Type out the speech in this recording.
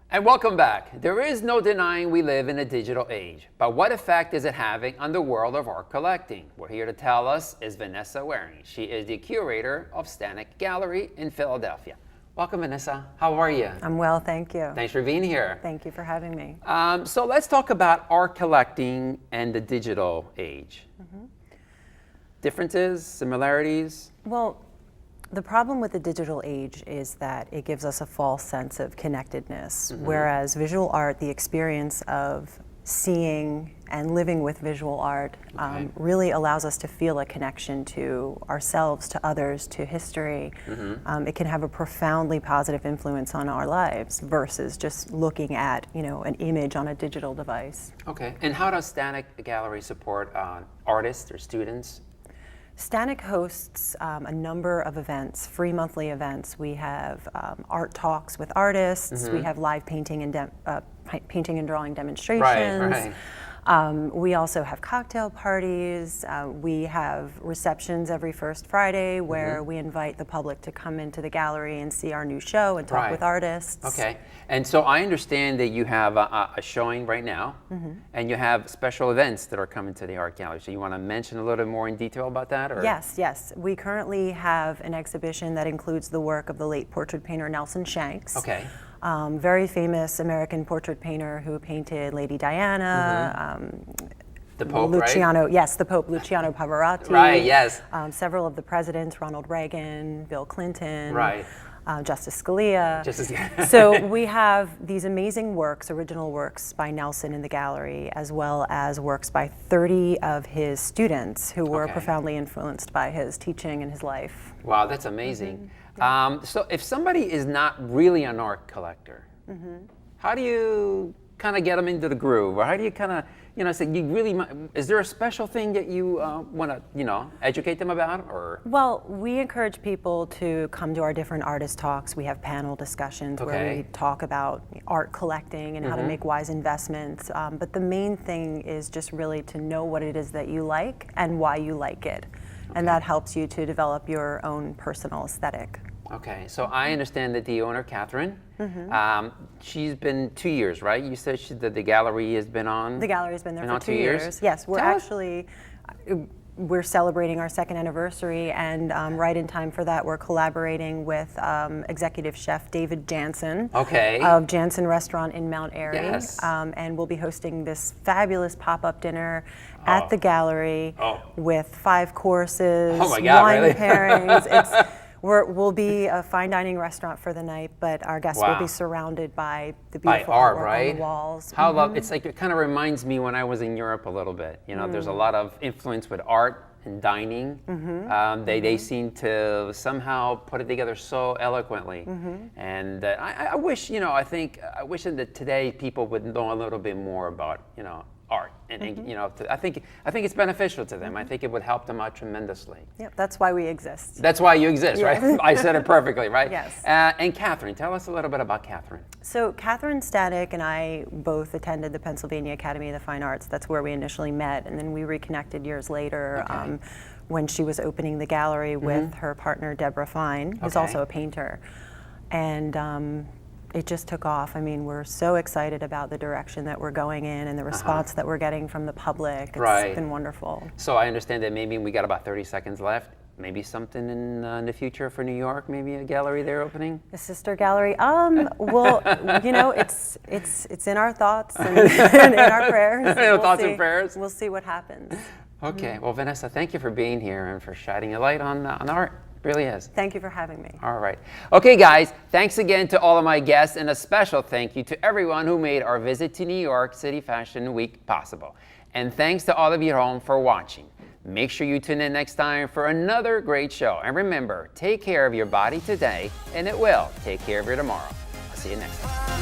And welcome back. There is no denying we live in a digital age, but what effect is it having on the world of art collecting? Well, here to tell us is Vanessa Waring. She is the curator of Stanek Gallery in Philadelphia. Welcome, Vanessa. How are you? I'm well, thank you. Thanks for being here. Thank you for having me. So let's talk about art collecting and the digital age. Differences, similarities? Well, the problem with the digital age is that it gives us a false sense of connectedness, whereas visual art, the experience of seeing and living with visual art really allows us to feel a connection to ourselves, to others, to history. It can have a profoundly positive influence on our lives versus just looking at, an image on a digital device. Okay, and how does Stanek Gallery support artists or students? Stanek hosts a number of events, free monthly events. We have art talks with artists. We have live painting and drawing demonstrations. We also have cocktail parties. We have receptions every first Friday where we invite the public to come into the gallery and see our new show and talk with artists. Okay, and so I understand that you have a showing right now, and you have special events that are coming to the art gallery. So you want to mention a little bit more in detail about that? Or? Yes. We currently have an exhibition that includes the work of the late portrait painter Nelson Shanks. Okay. Very famous American portrait painter who painted Lady Diana, the Pope, Luciano, right? Yes, the Pope, Luciano Pavarotti. Right, yes. Several of the presidents, Ronald Reagan, Bill Clinton. Right. Justice Scalia. So we have these amazing works, original works by Nelson in the gallery, as well as works by 30 of his students who were profoundly influenced by his teaching and his life. Wow, that's amazing. So if somebody is not really an art collector, how do you kind of get them into the groove? Or how do you kind of, say you really, is there a special thing that you want to, educate them about? Or? Well, we encourage people to come to our different artist talks. We have panel discussions where we talk about art collecting and how to make wise investments. But the main thing is just really to know what it is that you like and why you like it. And that helps you to develop your own personal aesthetic. Okay, so I understand that the owner, Catherine, she's been 2 years, right? You said that the gallery has been on? The gallery's been there for 2 years. Yes, we're celebrating our second anniversary, and right in time for that, we're collaborating with executive chef David Jansen of Jansen Restaurant in Mount Airy. And we'll be hosting this fabulous pop-up dinner at the gallery with 5 courses, wine pairings. We'll be a fine dining restaurant for the night, but our guests will be surrounded by the beautiful artwork on the walls. It's like, it kind of reminds me when I was in Europe a little bit. There's a lot of influence with art and dining. They seem to somehow put it together so eloquently. And I wish, I wish that today people would know a little bit more about, art, and I think it's beneficial to them. I think it would help them out tremendously. Yep, that's why we exist. That's why you exist, right? I said it perfectly, right? Yes. And Catherine, tell us a little bit about Catherine. So Catherine Stanek and I both attended the Pennsylvania Academy of the Fine Arts. That's where we initially met, and then we reconnected years later when she was opening the gallery with her partner Deborah Fine, who's also a painter, and. It just took off. I mean, we're so excited about the direction that we're going in and the response that we're getting from the public. It's been wonderful. So I understand that maybe we got about 30 seconds left. Maybe something in the future for New York, maybe a gallery they're opening? A sister gallery? Well, it's in our thoughts and in our prayers. Thoughts and prayers? We'll see what happens. Okay, well, Vanessa, thank you for being here and for shining a light on art. Really is. Thank you for having me. All right. Okay, guys, thanks again to all of my guests, and a special thank you to everyone who made our visit to New York City Fashion Week possible. And thanks to all of you at home for watching. Make sure you tune in next time for another great show. And remember, take care of your body today, and it will take care of you tomorrow. I'll see you next time.